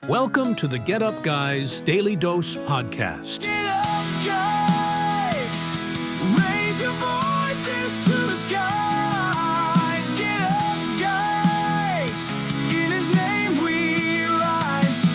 Welcome to the Get Up Guys Daily Dose Podcast. Get up, guys. Raise your voices to the skies. Get up, guys. In His name we rise.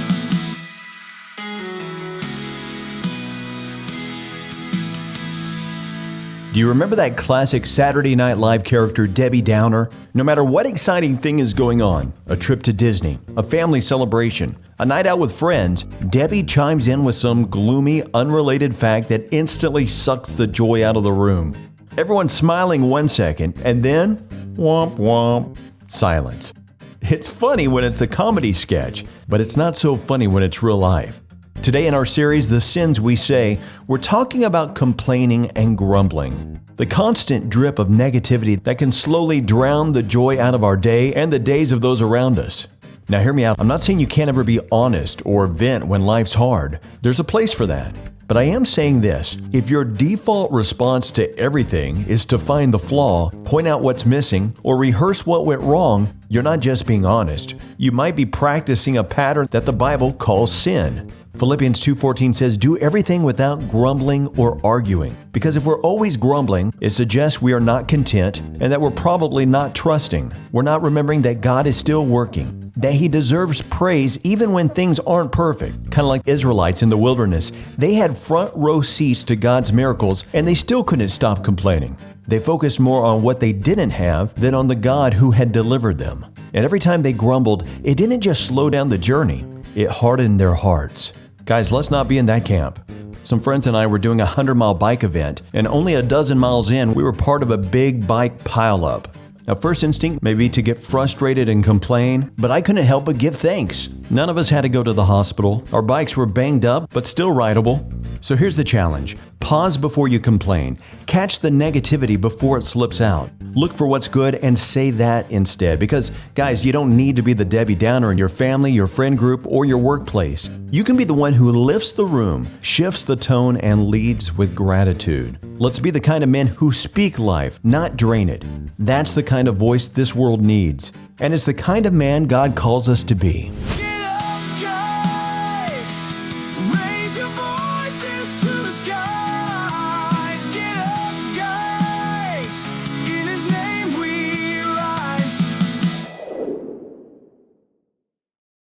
Do you remember that classic Saturday Night Live character, Debbie Downer? No matter what exciting thing is going on, a trip to Disney, a family celebration, a night out with friends, Debbie chimes in with some gloomy, unrelated fact that instantly sucks the joy out of the room. Everyone's smiling 1 second, and then, womp womp, silence. It's funny when it's a comedy sketch, but it's not so funny when it's real life. Today in our series, The Sins We Say, we're talking about complaining and grumbling. The constant drip of negativity that can slowly drown the joy out of our day and the days of those around us. Now hear me out, I'm not saying you can't ever be honest or vent when life's hard. There's a place for that. But I am saying this, if your default response to everything is to find the flaw, point out what's missing, or rehearse what went wrong, you're not just being honest. You might be practicing a pattern that the Bible calls sin. Philippians 2:14 says, do everything without grumbling or arguing. Because if we're always grumbling, it suggests we are not content and that we're probably not trusting. We're not remembering that God is still working, that He deserves praise even when things aren't perfect. Kind of like Israelites in the wilderness. They had front row seats to God's miracles and they still couldn't stop complaining. They focused more on what they didn't have than on the God who had delivered them. And every time they grumbled, it didn't just slow down the journey, it hardened their hearts. Guys, let's not be in that camp. Some friends and I were doing a 100-mile bike event, and only a dozen miles in, we were part of a big bike pileup. Now, first instinct may be to get frustrated and complain, but I couldn't help but give thanks. None of us had to go to the hospital. Our bikes were banged up, but still rideable. So here's the challenge. Pause before you complain. Catch the negativity before it slips out. Look for what's good and say that instead. Because, guys, you don't need to be the Debbie Downer in your family, your friend group, or your workplace. You can be the one who lifts the room, shifts the tone, and leads with gratitude. Let's be the kind of men who speak life, not drain it. That's the kind of voice this world needs. And it's the kind of man God calls us to be. Get up, guys. Raise your voices to the skies.